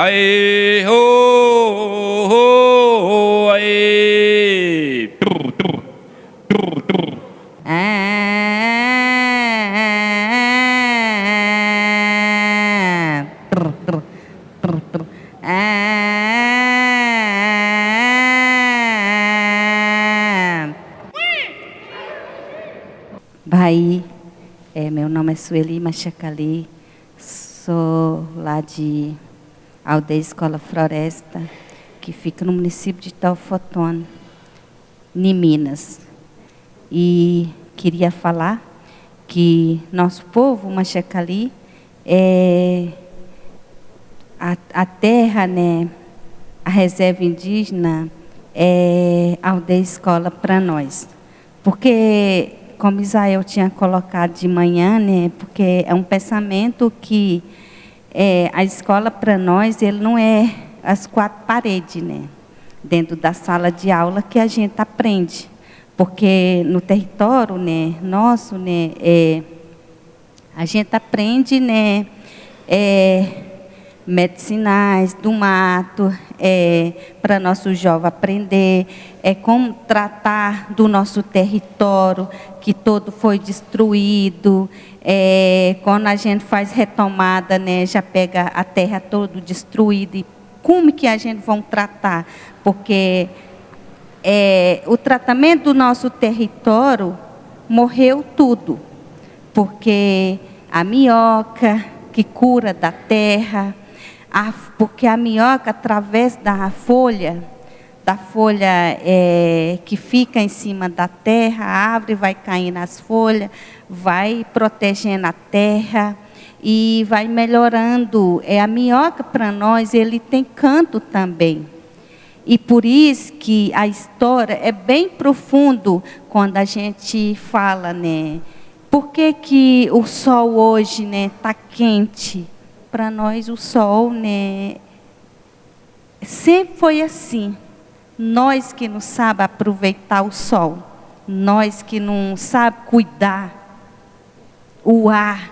Hai ho ho ai. Tur tur tur tur. Trr, trr, trr, trr. Bahia, meu nome é Sueli Machacali, sou lá de Aldeia Escola Floresta, que fica no município de Teofotone, em Minas. E queria falar que nosso povo Machacali, a terra, né, a reserva indígena, é aldeia escola para nós. Porque, como Israel tinha colocado de manhã, né, porque é um pensamento que a escola para nós, ele não é as quatro paredes, né, dentro da sala de aula que a gente aprende. Porque no território, né, nosso, né, a gente aprende, né, medicinais do mato, para nosso jovem aprender, como tratar do nosso território, que todo foi destruído, quando a gente faz retomada, né, já pega a terra toda destruída, e como que a gente vai tratar? Porque o tratamento do nosso território morreu tudo, porque a minhoca que cura da terra, porque a minhoca, através da folha que fica em cima da terra, a árvore vai cair nas folhas, vai protegendo a terra e vai melhorando. A minhoca, para nós, ele tem canto também. E por isso que a história é bem profundo quando a gente fala, né? Por que o sol hoje, né, tá quente? Para nós o sol, né, sempre foi assim. Nós que não sabemos aproveitar o sol, nós que não sabemos cuidar o ar.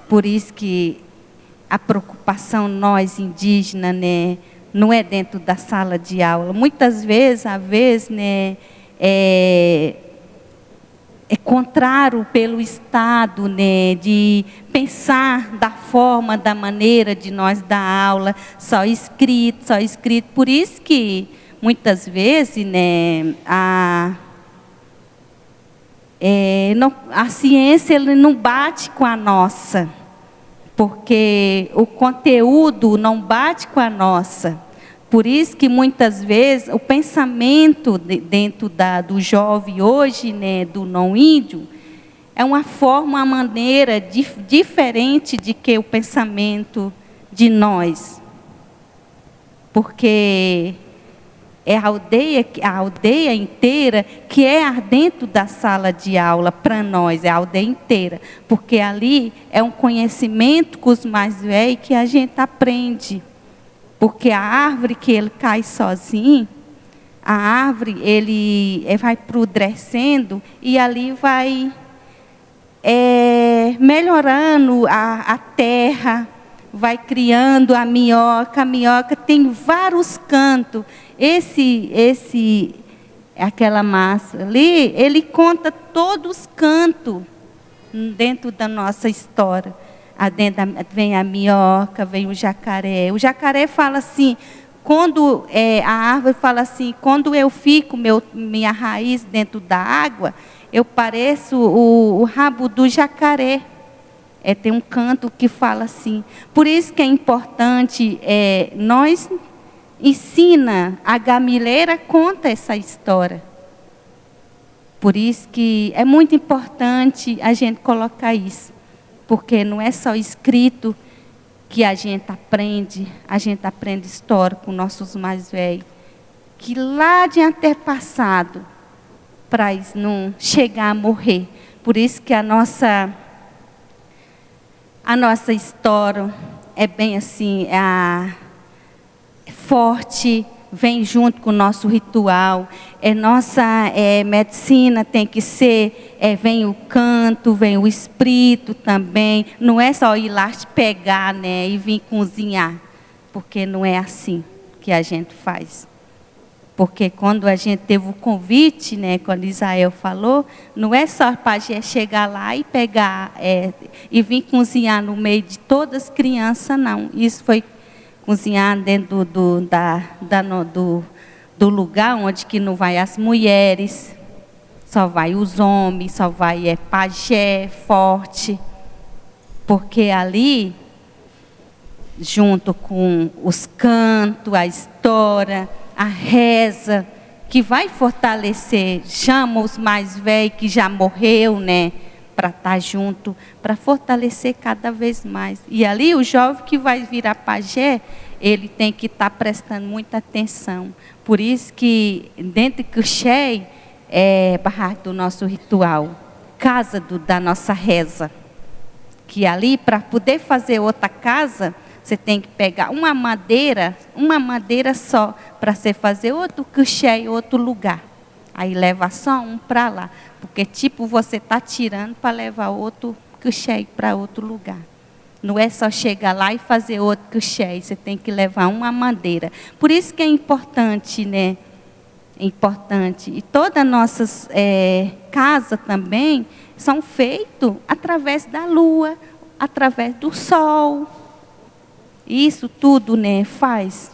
Por isso que a preocupação nós indígenas, né, não é dentro da sala de aula. Muitas vezes, né, é contrário pelo Estado, né, de pensar da forma, da maneira de nós dar aula, só escrito. Por isso que, muitas vezes, né, a ciência ele não bate com a nossa, porque o conteúdo não bate com a nossa. Por isso que muitas vezes o pensamento dentro do jovem hoje, né, do não índio, é uma forma, uma maneira diferente de que o pensamento de nós. Porque é a aldeia inteira que é dentro da sala de aula para nós, é a aldeia inteira. Porque ali é um conhecimento com os mais velhos que a gente aprende. Porque a árvore que ele cai sozinho, a árvore ele vai apodrecendo e ali vai melhorando a terra, vai criando a minhoca. A minhoca tem vários cantos. Aquela massa ali, ele conta todos os cantos dentro da nossa história. Vem a minhoca, vem o jacaré. O jacaré fala assim, quando a árvore fala assim, quando eu fico minha raiz dentro da água, eu pareço o rabo do jacaré. Tem um canto que fala assim. Por isso que é importante, nós ensina, a gamileira conta essa história. Por isso que é muito importante a gente colocar isso. Porque não é só escrito que a gente aprende história com nossos mais velhos, que lá de antepassado, para não chegar a morrer. Por isso que a nossa história é bem assim, forte, vem junto com o nosso ritual. Nossa medicina tem que ser, vem o canto, vem o espírito também. Não é só ir lá te pegar, né, e vir cozinhar, porque não é assim que a gente faz. Porque quando a gente teve o convite, né, quando Israel falou, não é só para a gente chegar lá e pegar e vir cozinhar no meio de todas as crianças, não. Isso foi cozinhar dentro do lugar onde que não vai as mulheres, só vai os homens, só vai pajé, forte. Porque ali, junto com os cantos, a história, a reza, que vai fortalecer, chama os mais velhos que já morreu, né, para estar junto, para fortalecer cada vez mais. E ali o jovem que vai virar pajé, ele tem que estar prestando muita atenção. Por isso que dentro de Cuxé é barraco do nosso ritual, casa da nossa reza. Que ali, para poder fazer outra casa, você tem que pegar uma madeira só, para você fazer outro Cuxé em outro lugar. Aí leva só um para lá. Porque tipo, você está tirando para levar outro Cuxé para outro lugar. Não é só chegar lá e fazer outro Cuxé, você tem que levar uma madeira. Por isso que é importante, né? É importante. E todas as nossas casas também são feitas através da lua, através do sol. Isso tudo, né, faz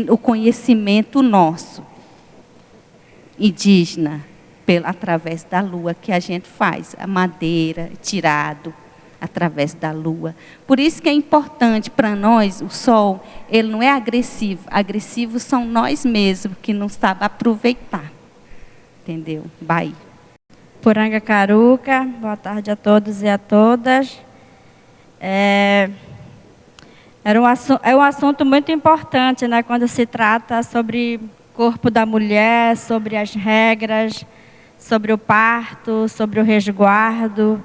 o conhecimento nosso, indígena, através da lua que a gente faz. A madeira tirado através da lua. Por isso que é importante para nós, o sol, ele não é agressivo. Agressivos são nós mesmos, que não sabem aproveitar. Entendeu? Bahia. Poranga Caruca, boa tarde a todos e a todas. É um assunto muito importante, né, quando se trata sobre o corpo da mulher, sobre as regras, sobre o parto, sobre o resguardo.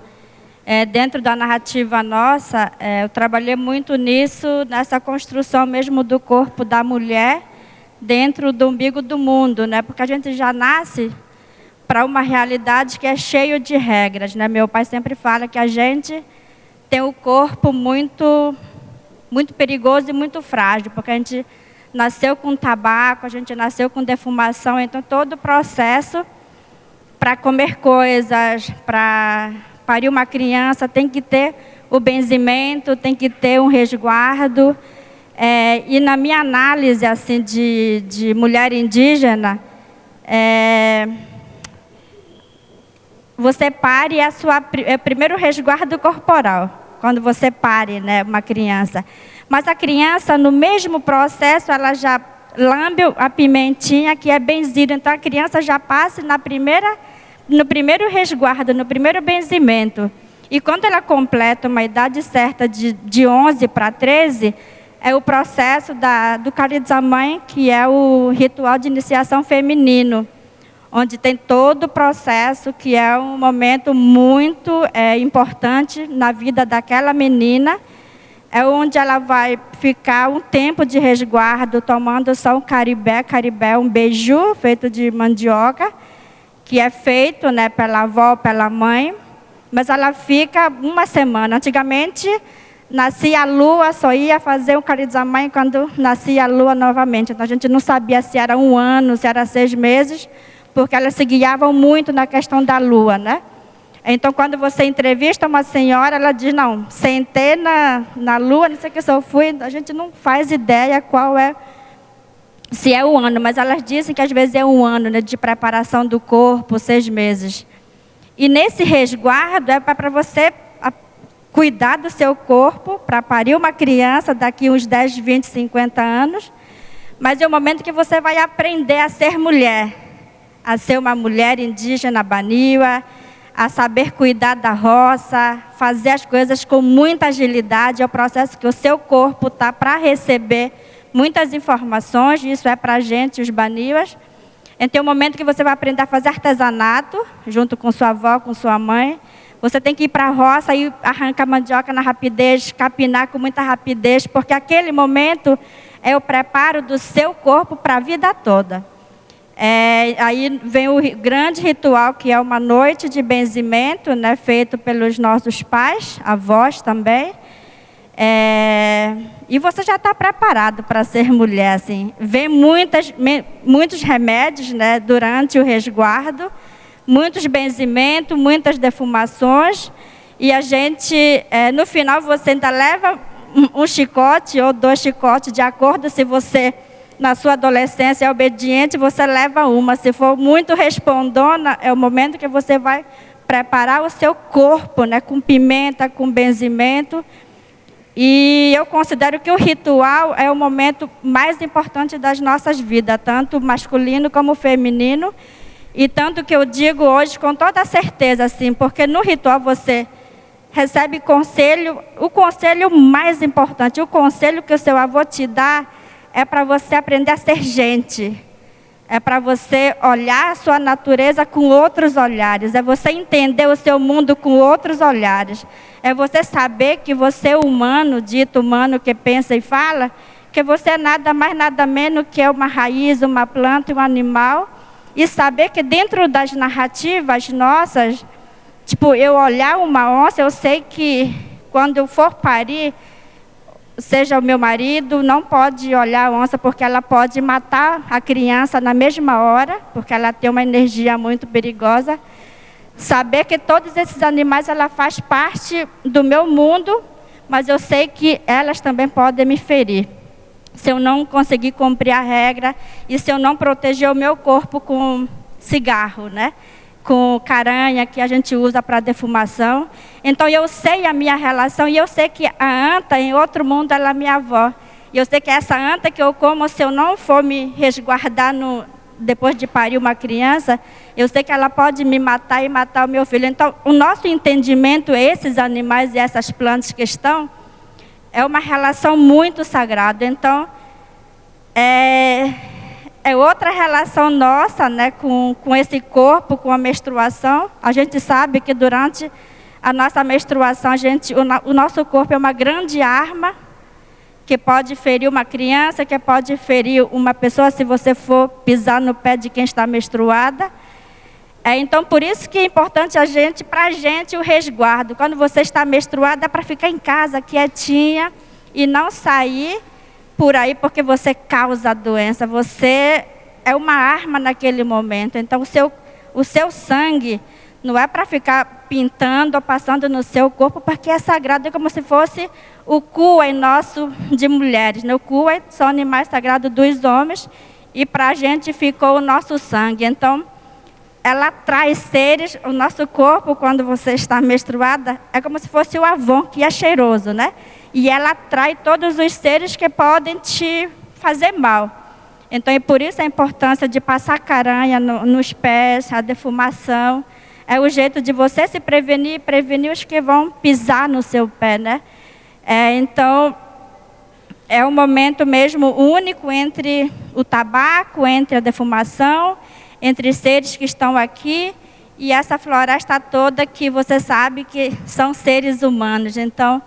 Dentro da narrativa nossa, eu trabalhei muito nisso, nessa construção mesmo do corpo da mulher dentro do umbigo do mundo, né? Porque a gente já nasce para uma realidade que é cheio de regras, né? Meu pai sempre fala que a gente tem o corpo muito perigoso e muito frágil, porque a gente nasceu com tabaco, a gente nasceu com defumação, então todo o processo para comer coisas, para parir uma criança, tem que ter o benzimento, tem que ter um resguardo. E na minha análise assim, de mulher indígena, você pare é o primeiro resguardo corporal, quando você pare, né, uma criança. Mas a criança, no mesmo processo, ela já lambe a pimentinha que é benzida. Então a criança já passa no primeiro resguardo, no primeiro benzimento. E quando ela completa uma idade certa de 11 para 13, é o processo do Carizamãe, que é o ritual de iniciação feminino, onde tem todo o processo, que é um momento muito importante na vida daquela menina. É onde ela vai ficar um tempo de resguardo, tomando só um caribé. Caribé é um beiju feito de mandioca, que é feito, né, pela avó, pela mãe, mas ela fica uma semana. Antigamente, nascia a lua, só ia fazer o carizamãe quando nascia a lua novamente. Então a gente não sabia se era 1 ano, se era 6 meses, porque elas se guiavam muito na questão da lua, né? Então, quando você entrevista uma senhora, ela diz, não, sentei na lua, não sei o que, se eu fui, a gente não faz ideia qual é, se é 1 ano, mas elas dizem que às vezes é 1 ano, né, de preparação do corpo, 6 meses. E nesse resguardo é para você cuidar do seu corpo, para parir uma criança daqui uns 10, 20, 50 anos, mas é o momento que você vai aprender a ser mulher, a ser uma mulher indígena baniwa, a saber cuidar da roça, fazer as coisas com muita agilidade. É o processo que o seu corpo está para receber muitas informações, isso é para a gente, os baniwas. Então, é o momento que você vai aprender a fazer artesanato, junto com sua avó, com sua mãe. Você tem que ir para a roça e arrancar mandioca na rapidez, capinar com muita rapidez, porque aquele momento é o preparo do seu corpo para a vida toda. Aí vem o grande ritual, que é uma noite de benzimento, né, feito pelos nossos pais, avós também. E você já está preparado para ser mulher, assim. Vem muitos remédios, né, durante o resguardo, muitos benzimentos, muitas defumações. E a gente, no final, você ainda leva um chicote ou 2 chicotes, de acordo se você, na sua adolescência, é obediente, você leva uma. Se for muito respondona, é o momento que você vai preparar o seu corpo, né, com pimenta, com benzimento. E eu considero que o ritual é o momento mais importante das nossas vidas, tanto masculino como feminino. E tanto que eu digo hoje com toda certeza, assim, porque no ritual você recebe conselho, o conselho mais importante, o conselho que o seu avô te dá é para você aprender a ser gente. É para você olhar a sua natureza com outros olhares. É você entender o seu mundo com outros olhares. É você saber que você é humano, dito humano, que pensa e fala, que você é nada mais, nada menos que uma raiz, uma planta e um animal. E saber que dentro das narrativas nossas, tipo, eu olhar uma onça, eu sei que quando eu for parir, seja o meu marido, não pode olhar a onça, porque ela pode matar a criança na mesma hora, porque ela tem uma energia muito perigosa. Saber que todos esses animais, ela faz parte do meu mundo, mas eu sei que elas também podem me ferir. Se eu não conseguir cumprir a regra e se eu não proteger o meu corpo com cigarro, né? Com caranha que a gente usa para defumação. Então eu sei a minha relação e eu sei que a anta em outro mundo ela é minha avó. E eu sei que essa anta que eu como, se eu não for me resguardar depois de parir uma criança, eu sei que ela pode me matar e matar o meu filho. Então o nosso entendimento, esses animais e essas plantas que estão, é uma relação muito sagrada. Então é outra relação nossa, né, com esse corpo, com a menstruação. A gente sabe que durante a nossa menstruação, o nosso corpo é uma grande arma que pode ferir uma criança, que pode ferir uma pessoa se você for pisar no pé de quem está menstruada. Então, por isso que é importante para a gente o resguardo. Quando você está menstruada, é para ficar em casa, quietinha, e não sair por aí, porque você causa a doença. Você é uma arma naquele momento. Então, o seu sangue não é para ficar pintando ou passando no seu corpo, porque é sagrado, é como se fosse o cu nosso de mulheres. O cu são animais sagrados dos homens, e para a gente ficou o nosso sangue. Então, ela traz seres, o nosso corpo, quando você está menstruada, é como se fosse o Avon, que é cheiroso, né? E ela atrai todos os seres que podem te fazer mal. Então, é por isso a importância de passar caranha nos pés, a defumação. É o jeito de você se prevenir e prevenir os que vão pisar no seu pé, né? Então, é um momento mesmo único entre o tabaco, entre a defumação, entre seres que estão aqui e essa floresta toda que você sabe que são seres humanos. Então,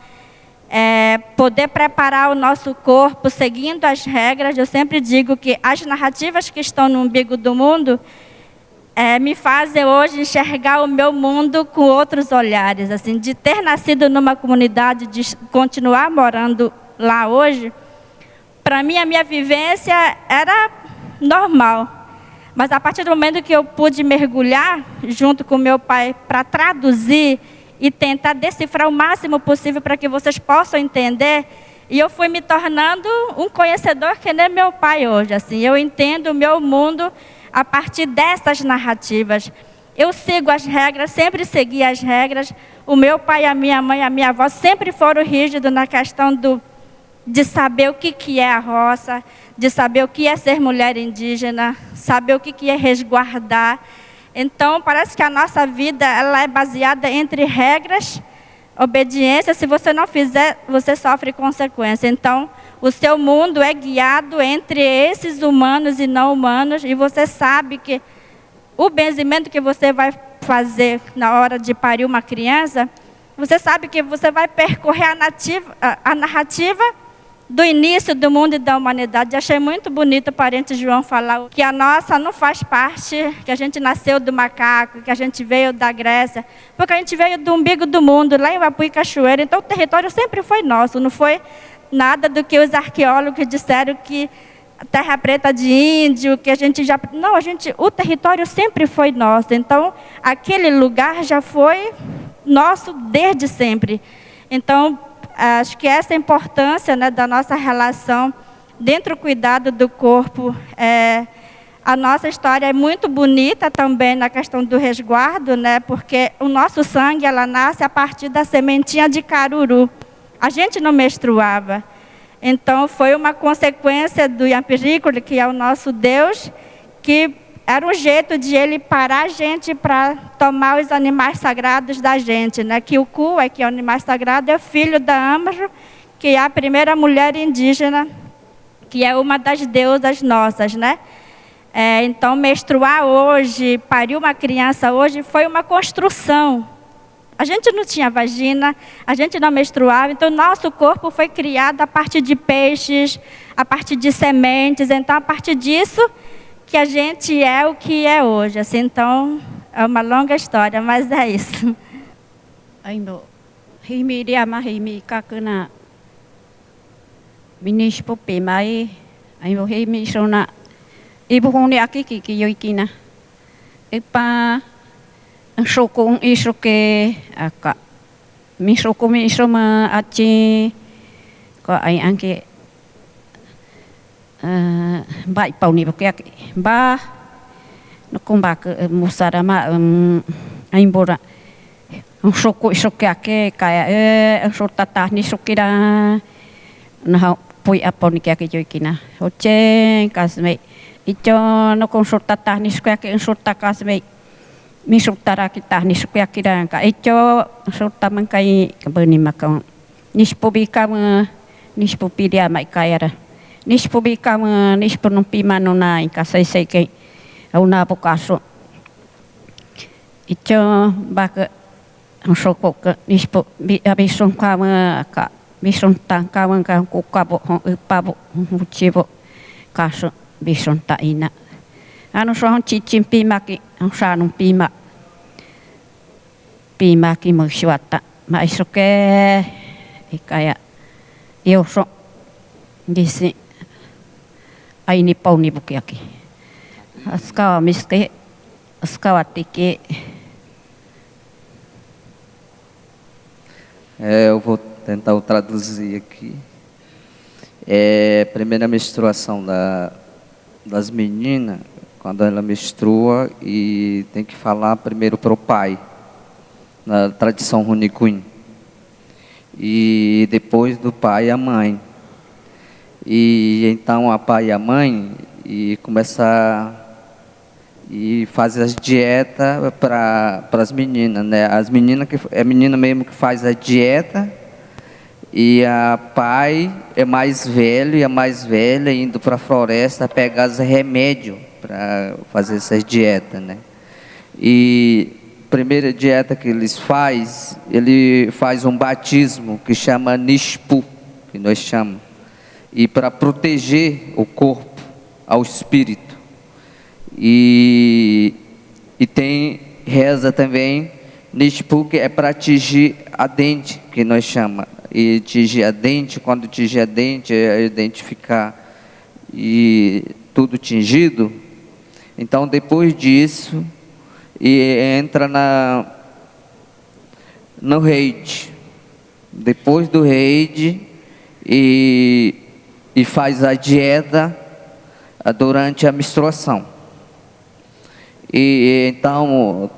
poder preparar o nosso corpo seguindo as regras. Eu sempre digo que as narrativas que estão no umbigo do mundo me fazem hoje enxergar o meu mundo com outros olhares. Assim, de ter nascido numa comunidade, de continuar morando lá hoje, para mim a minha vivência era normal. Mas a partir do momento que eu pude mergulhar junto com meu pai para traduzir e tentar decifrar o máximo possível para que vocês possam entender, e eu fui me tornando um conhecedor que nem meu pai hoje. Assim, eu entendo o meu mundo a partir dessas narrativas. Eu sigo as regras, sempre segui as regras. O meu pai, a minha mãe, a minha avó sempre foram rígidos na questão de saber o que é a roça, de saber o que é ser mulher indígena, saber o que é resguardar. Então, parece que a nossa vida ela é baseada entre regras, obediência. Se você não fizer, você sofre consequência. Então, o seu mundo é guiado entre esses humanos e não humanos. E você sabe que o benzimento que você vai fazer na hora de parir uma criança, você sabe que você vai percorrer a narrativa do início do mundo e da humanidade. Achei muito bonito o parente João falar que a nossa não faz parte, que a gente nasceu do macaco, que a gente veio da Grécia, porque a gente veio do umbigo do mundo, lá em Uapuí Cachoeira. Então o território sempre foi nosso, não foi nada do que os arqueólogos disseram que terra preta de índio, que a gente já... Não, o território sempre foi nosso. Então aquele lugar já foi nosso desde sempre. Então acho que essa importância, né, da nossa relação dentro do cuidado do corpo. A nossa história é muito bonita também na questão do resguardo, né, porque o nosso sangue ela nasce a partir da sementinha de caruru. A gente não menstruava. Então foi uma consequência do Yampiriculi, que é o nosso Deus, que era um jeito de ele parar a gente para tomar os animais sagrados da gente, né? Que o Cu, que é o animal sagrado, é filho da Amaro, que é a primeira mulher indígena, que é uma das deusas nossas, né? Então, menstruar hoje, parir uma criança hoje, foi uma construção. A gente não tinha vagina, a gente não menstruava, então nosso corpo foi criado a partir de peixes, a partir de sementes. Então, a partir disso que a gente é o que é hoje. Assim, então, é uma longa história, mas é isso. Ainda himi dia ma himi kakuna minispo pe mai ainda himi sona ibu honi aqui que yoikina epa sokong isoke aka mi soko mi isoma aci ko ai anke bai pau ni porque ba no comba que musarama aimbora soko isoke ake kaya sotata ni sokira na poi aponi que ake joikina oche kasme icho no consultata ni soke ake sotata kasme mi sotara kita ni soke ake dan ka icho sotaman kai kabani makang nispobika nispodia mai kaya nispobika nisponompi manona ka sai ke una bokaso icho bak soko ke nispo abison kama ka bison tangkawan ka kukabo upabo uchibo kaso bison ta ina anu so cicim pimaki sanum pimaki moswata mai soke ikaya eu so disse aí ni pau ni bukiaki askawa miske askawa tiki. Eu vou tentar traduzir aqui. Primeira menstruação das meninas, quando ela menstrua e tem que falar primeiro para o pai, na tradição Runicuim. E depois do pai a mãe. E então a pai e a mãe começa e faz as dietas para as meninas, né? As meninas é a menina mesmo que faz a dieta e a pai é mais velho e a mais velha indo para a floresta pegar os remédios para fazer essas dietas, né? E a primeira dieta que ele faz um batismo que chama Nispu, que nós chamamos, e para proteger o corpo ao espírito. E tem reza também Nispu, que é para atingir a dente, que nós chamamos. E atingir a dente, quando atingir a dente, a dente ficar e tudo tingido. Então depois disso, entra no reide. Depois do reide e faz a dieta durante a menstruação. E então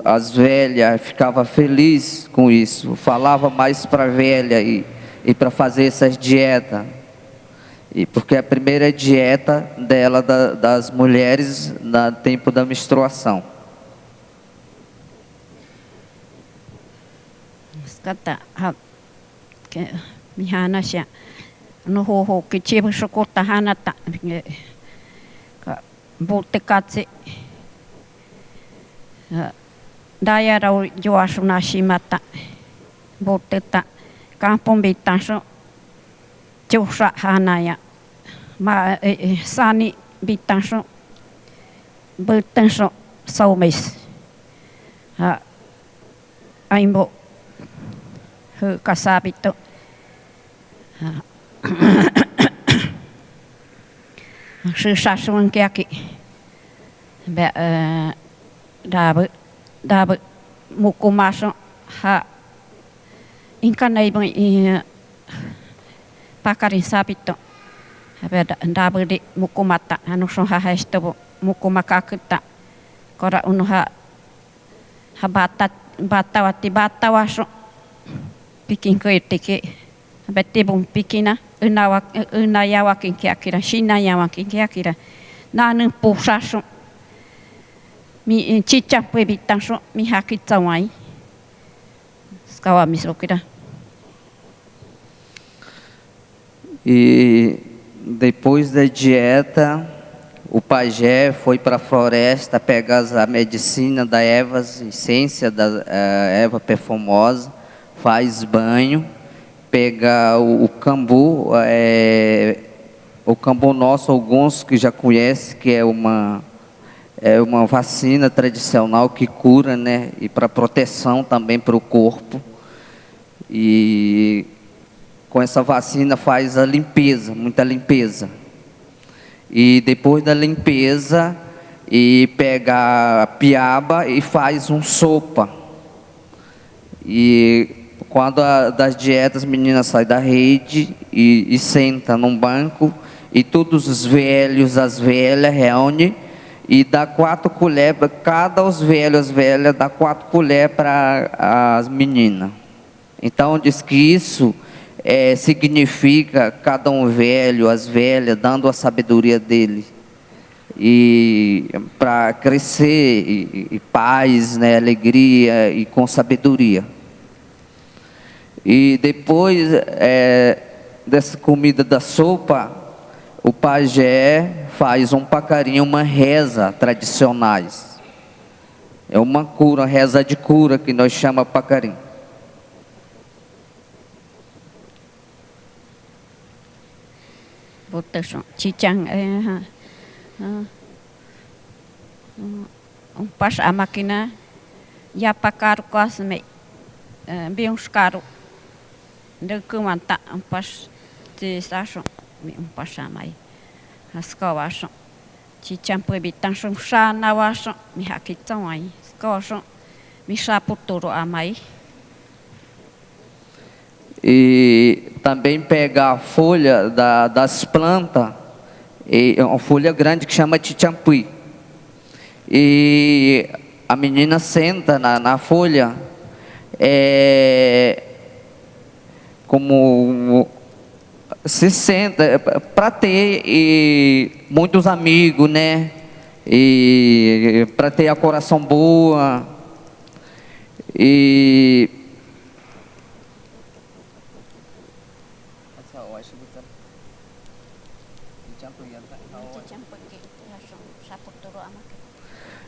as velhas ficavam felizes com isso, falava mais para a velha e para fazer essas dietas. E porque a primeira dieta dela, das mulheres, no tempo da menstruação. Kata que mihana sia no ho que tipo sokota hanata bote katse daya rau joasuna shimata bote ta kampong bitaso Tiosa hanaya. Ma sani bitanso. Bertanso saumes. Ha aimbo hu kasabito. Sư sa suan kia kì bẹ đà bự một cô mà xong ha in cái này bằng pakarin sabito bẹ đà bự đi một cô mà ta anh xong ha hay stop một cô mà cả kita kora uno ha bata xong pikin koi tiki bẹ tibung pikina unayawakin kiakira shinayawakin kiakira nanin pusaso mi chicha puebitanso mi hakitsawai skawa misokira. E depois da dieta, o pajé foi para a floresta pegar a medicina da erva, essência da erva perfumosa, faz banho, pega o cambu, o cambu nosso, alguns que já conhecem, que é uma vacina tradicional que cura, né? E para proteção também para o corpo. E com essa vacina faz a limpeza, muita limpeza. E depois da limpeza, e pega a piaba e faz um sopa. E quando das dietas, as meninas saem da rede e sentam num banco, e todos os velhos, as velhas, reúnem e dá 4 colheres, cada os velhos, as velhas, dá 4 colheres para as meninas. Então diz que isso significa cada um velho, as velhas, dando a sabedoria dele. E para crescer, e paz, né, alegria e com sabedoria. E depois dessa comida da sopa, o pajé faz um pacarinho, uma reza tradicionais. É uma cura, uma reza de cura que nós chamamos pacarim. Botação, chichang pas a máquina ya pakar quase bem uns caro de que manta pas de sachon pas chamai as coacham chichang puebitan são na wacham mi hakitão aí coacham mi chaputuro amai. E também pega a folha das plantas, é uma folha grande que chama chichampui. E a menina senta na folha, como se senta para ter muitos amigos, né? E para ter a coração boa.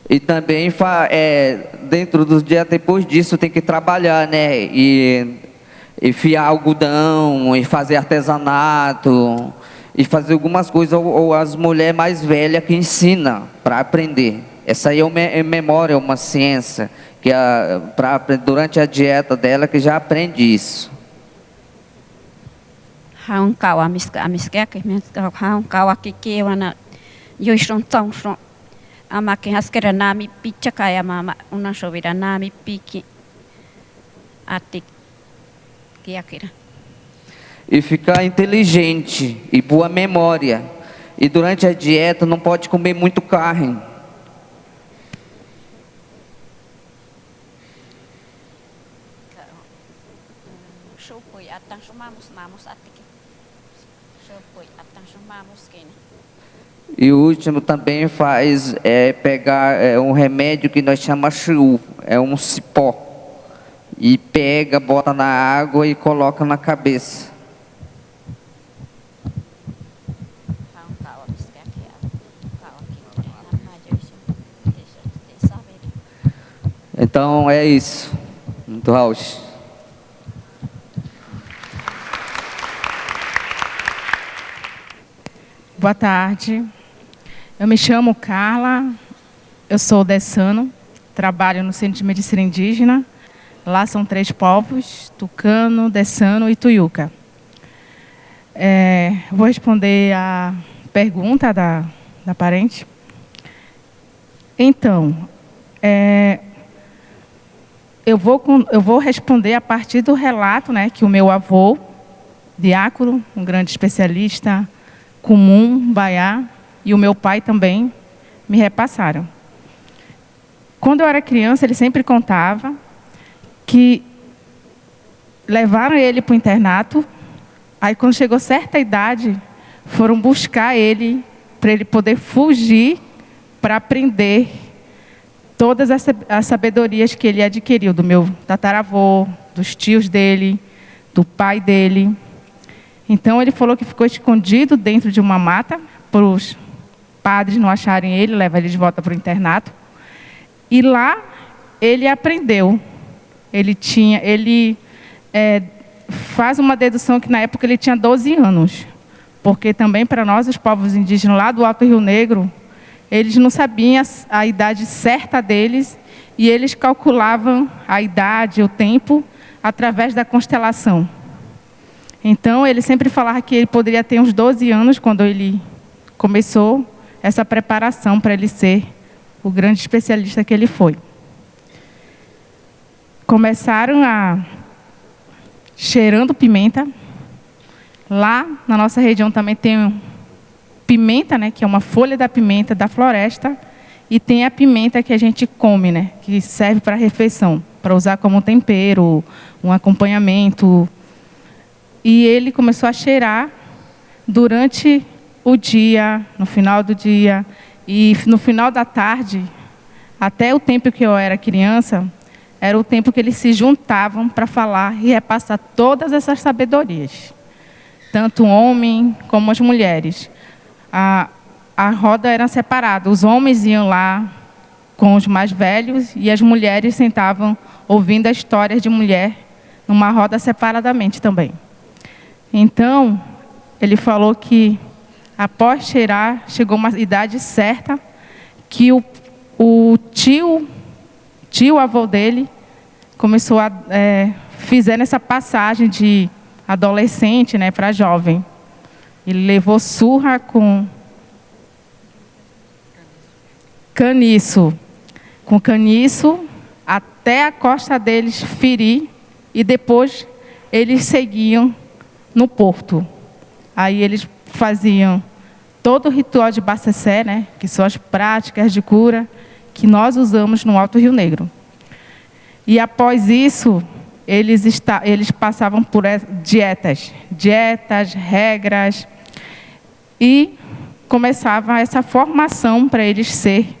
E também dentro dos dias depois disso tem que trabalhar, né? E fiar algodão, e fazer artesanato, e fazer algumas coisas, ou as mulheres mais velhas que ensinam para aprender. Essa aí é memória, é uma ciência, que durante a dieta dela que já aprende isso. Haun kawa miskek haun kawa kiki wana yoishon tongshon ama que haskera nami picha kaya mama una shovira nami piki atik kiakira. E ficar inteligente e boa memória. E durante a dieta não pode comer muito carne. E o último também faz pegar um remédio que nós chamamos chiu, é um cipó. E pega, bota na água e coloca na cabeça. Então é isso. Muito Rauch. Boa tarde. Eu me chamo Carla, eu sou dessano, trabalho no Centro de Medicina Indígena. Lá são 3 povos, Tucano, Dessano e Tuiuca. Vou responder a pergunta da parente. Então, eu vou responder a partir do relato, né, que o meu avô, diácono, um grande especialista, comum, baiá, e o meu pai também me repassaram. Quando eu era criança, ele sempre contava que levaram ele para o internato, aí quando chegou certa idade, foram buscar ele para ele poder fugir, para aprender todas as sabedorias que ele adquiriu do meu tataravô, dos tios dele, do pai dele. Então ele falou que ficou escondido dentro de uma mata, para os padres não acharem ele, levar ele de volta para o internato. E lá ele aprendeu. Ele faz uma dedução que na época ele tinha 12 anos. Porque também para nós, os povos indígenas lá do Alto Rio Negro, eles não sabiam a idade certa deles e eles calculavam a idade, o tempo, através da constelação. Então, ele sempre falava que ele poderia ter uns 12 anos quando ele começou essa preparação para ele ser o grande especialista que ele foi. Começaram cheirando pimenta. Lá na nossa região também tem pimenta, né, que é uma folha da pimenta da floresta, e tem a pimenta que a gente come, né, que serve para refeição, para usar como tempero, um acompanhamento. E ele começou a cheirar durante o dia, no final do dia, e no final da tarde, até o tempo que eu era criança, era o tempo que eles se juntavam para falar e repassar todas essas sabedorias. Tanto o homem como as mulheres. A roda era separada. Os homens iam lá com os mais velhos e as mulheres sentavam ouvindo as histórias de mulher numa roda separadamente também. Então, ele falou que após cheirar, chegou uma idade certa que o tio avô dele começou a fizeram essa passagem de adolescente, né, para jovem. Ele levou surra com caniço até a costa deles ferir e depois eles seguiam no porto. Aí eles faziam todo o ritual de Bacessé, né, que são as práticas de cura que nós usamos no Alto Rio Negro. E após isso, eles passavam por dietas, regras, e começava essa formação para eles ser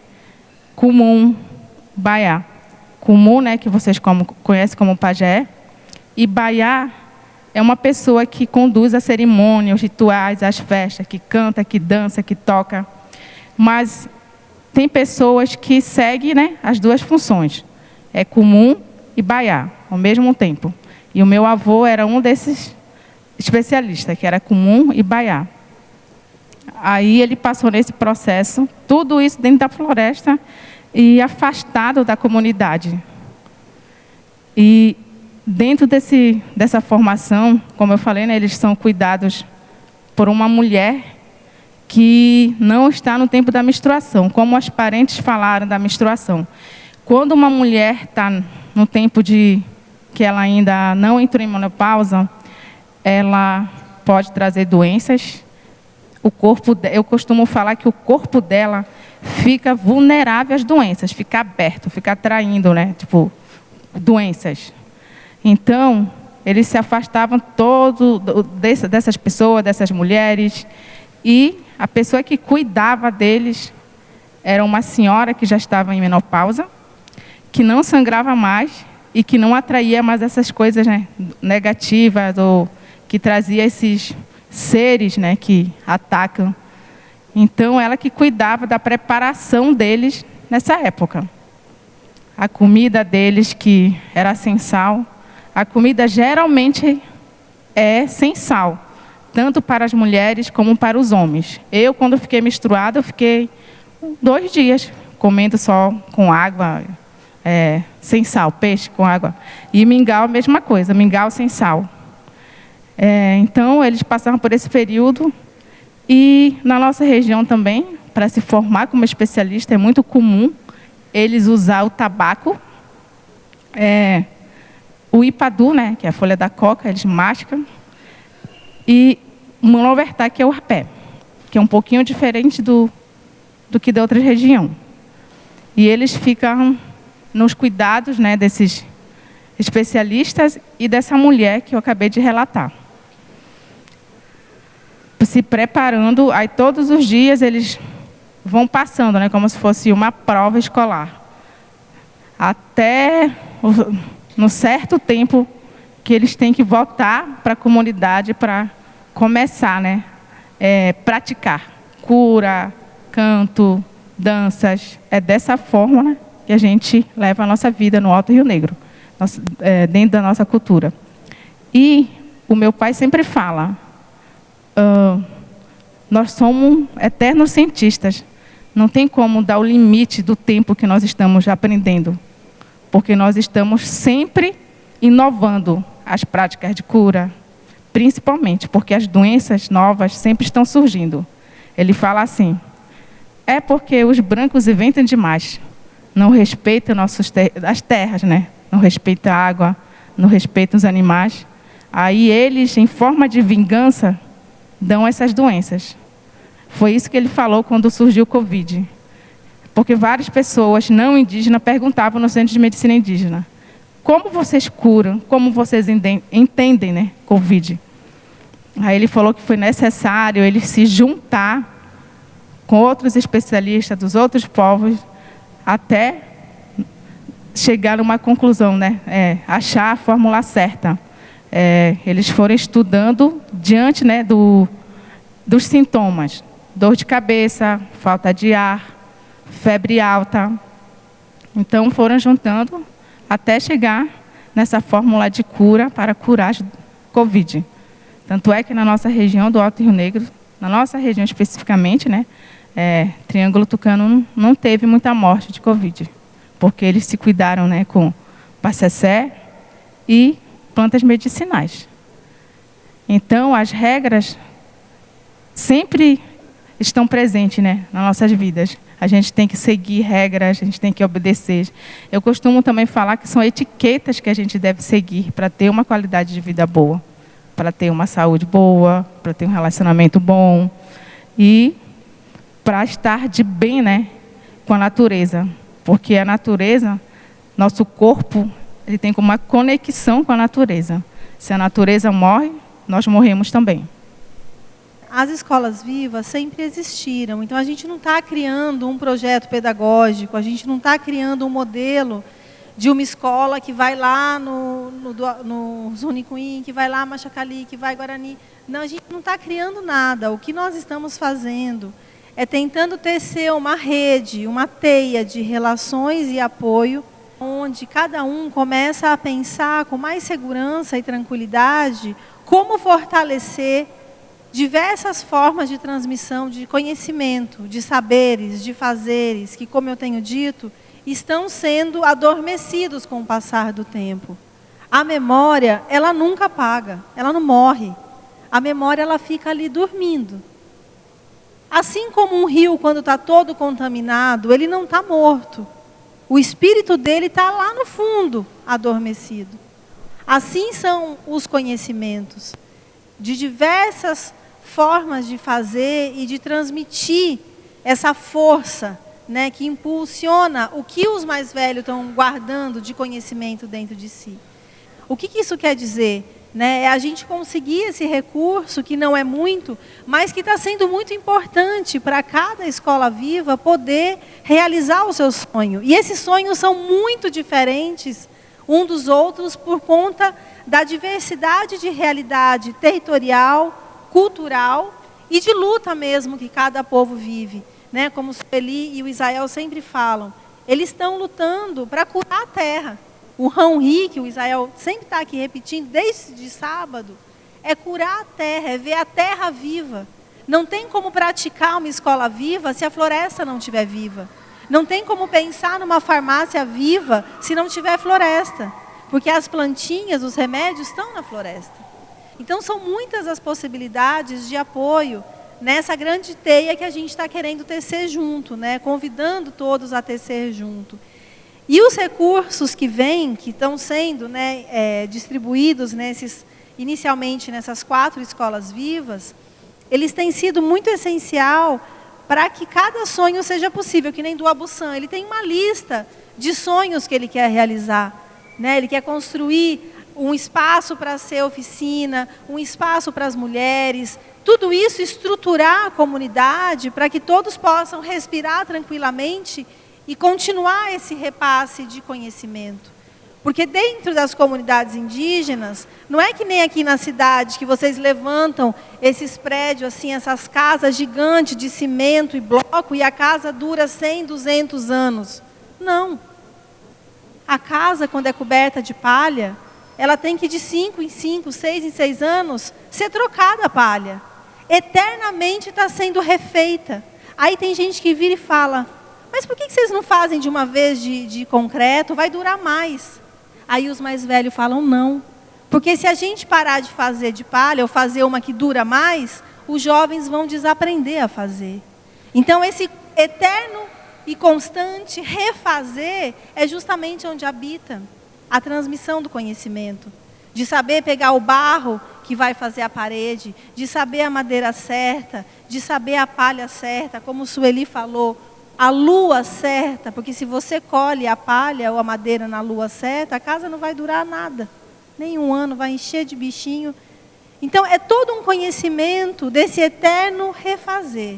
comum, baiá. Comum, né, que vocês conhecem como pajé, e baiá é uma pessoa que conduz a cerimônia, os rituais, as festas, que canta, que dança, que toca. Mas tem pessoas que seguem, né, as duas funções. É comum e baiá, ao mesmo tempo. E o meu avô era um desses especialistas, que era comum e baiá. Aí ele passou nesse processo, tudo isso dentro da floresta e afastado da comunidade. E dentro dessa formação, como eu falei, né, eles são cuidados por uma mulher que não está no tempo da menstruação, como as parentes falaram da menstruação. Quando uma mulher está no tempo que ela ainda não entrou em menopausa, ela pode trazer doenças. Eu costumo falar que o corpo dela fica vulnerável às doenças, fica aberto, fica atraindo, né, tipo, doenças. Então, eles se afastavam dessas pessoas, dessas mulheres, e a pessoa que cuidava deles era uma senhora que já estava em menopausa, que não sangrava mais e que não atraía mais essas coisas, né, negativas, ou que trazia esses seres, né, que atacam. Então, ela que cuidava da preparação deles nessa época. A comida deles, que era sem sal, a comida geralmente é sem sal, tanto para as mulheres como para os homens. Eu, quando fiquei menstruada, eu fiquei 2 dias comendo só com água, sem sal, peixe com água. E mingau, a mesma coisa, mingau sem sal. Então, eles passaram por esse período. E na nossa região também, para se formar como especialista, é muito comum eles usar o tabaco, o ipadu, né, que é a folha da coca, eles mascam, e o manovertá, que é o rapé, que é um pouquinho diferente do que da outra região. E eles ficam nos cuidados, né, desses especialistas e dessa mulher que eu acabei de relatar. Se preparando, aí todos os dias eles vão passando, né, como se fosse uma prova escolar. Até no certo tempo que eles têm que voltar para a comunidade para começar, né, praticar cura, canto, danças. É dessa forma, né, que a gente leva a nossa vida no Alto Rio Negro, dentro da nossa cultura. E o meu pai sempre fala, nós somos eternos cientistas. Não tem como dar o limite do tempo que nós estamos aprendendo, porque nós estamos sempre inovando as práticas de cura, principalmente porque as doenças novas sempre estão surgindo. Ele fala assim, é porque os brancos inventam demais, não respeitam as terras, né? Não respeitam a água, não respeitam os animais. Aí eles, em forma de vingança, dão essas doenças. Foi isso que ele falou quando surgiu o Covid. Porque várias pessoas não indígenas perguntavam no Centro de Medicina Indígena, como vocês curam, como vocês entendem, né, Covid? Aí ele falou que foi necessário ele se juntar com outros especialistas dos outros povos até chegar a uma conclusão, né, achar a fórmula certa. Eles foram estudando diante, né, dos sintomas. Dor de cabeça, falta de ar, febre alta. Então, foram juntando até chegar nessa fórmula de cura para curar a Covid. Tanto é que na nossa região do Alto Rio Negro, na nossa região especificamente, né, Triângulo Tucano não teve muita morte de Covid, porque eles se cuidaram, né, com bacessé e plantas medicinais. Então, as regras sempre estão presentes, né, nas nossas vidas. A gente tem que seguir regras, a gente tem que obedecer. Eu costumo também falar que são etiquetas que a gente deve seguir para ter uma qualidade de vida boa, para ter uma saúde boa, para ter um relacionamento bom e para estar de bem, né, com a natureza. Porque a natureza, nosso corpo, ele tem uma conexão com a natureza. Se a natureza morre, nós morremos também. As escolas vivas sempre existiram, então a gente não está criando um projeto pedagógico, a gente não está criando um modelo de uma escola que vai lá no Zunicuim, que vai lá Machacali, que vai Guarani. Não, a gente não está criando nada. O que nós estamos fazendo é tentando tecer uma rede, uma teia de relações e apoio, onde cada um começa a pensar com mais segurança e tranquilidade como fortalecer diversas formas de transmissão de conhecimento, de saberes, de fazeres, que, como eu tenho dito, estão sendo adormecidos com o passar do tempo. A memória, ela nunca apaga, ela não morre. A memória, ela fica ali dormindo. Assim como um rio, quando está todo contaminado, ele não está morto. O espírito dele está lá no fundo, adormecido. Assim são os conhecimentos, de diversas formas de fazer e de transmitir essa força, né, que impulsiona o que os mais velhos estão guardando de conhecimento dentro de si. O que isso quer dizer? Né? É a gente conseguir esse recurso, que não é muito, mas que está sendo muito importante para cada escola viva poder realizar o seu sonho. E esses sonhos são muito diferentes um dos outros por conta da diversidade de realidade territorial, cultural e de luta mesmo que cada povo vive. Né? Como o Sueli e o Isael sempre falam, eles estão lutando para curar a terra. O Rão Ri, que o Isael sempre está aqui repetindo desde sábado, é curar a terra, é ver a terra viva. Não tem como praticar uma escola viva se a floresta não estiver viva. Não tem como pensar numa farmácia viva se não tiver floresta. Porque as plantinhas, os remédios estão na floresta. Então são muitas as possibilidades de apoio nessa grande teia que a gente está querendo tecer junto, né? Convidando todos a tecer junto. E os recursos que vêm, que estão sendo, né, distribuídos inicialmente nessas 4 escolas vivas, eles têm sido muito essencial para que cada sonho seja possível, que nem do Abussan. Ele tem uma lista de sonhos que ele quer realizar, né? Ele quer construir um espaço para ser oficina, um espaço para as mulheres, tudo isso estruturar a comunidade para que todos possam respirar tranquilamente e continuar esse repasse de conhecimento. Porque dentro das comunidades indígenas, não é que nem aqui na cidade, que vocês levantam esses prédios, assim, essas casas gigantes de cimento e bloco, e a casa dura 100, 200 anos. Não. A casa, quando é coberta de palha, ela tem que de 5 em 5, 6 em 6 anos, ser trocada a palha. Eternamente está sendo refeita. Aí tem gente que vira e fala, mas por que vocês não fazem de uma vez de concreto? Vai durar mais. Aí os mais velhos falam, não. Porque se a gente parar de fazer de palha, ou fazer uma que dura mais, os jovens vão desaprender a fazer. Então esse eterno e constante refazer é justamente onde habita a transmissão do conhecimento. De saber pegar o barro que vai fazer a parede, de saber a madeira certa, de saber a palha certa, como o Sueli falou, a lua certa, porque se você colhe a palha ou a madeira na lua certa, a casa não vai durar nada. Nem um ano, vai encher de bichinho. Então, é todo um conhecimento desse eterno refazer.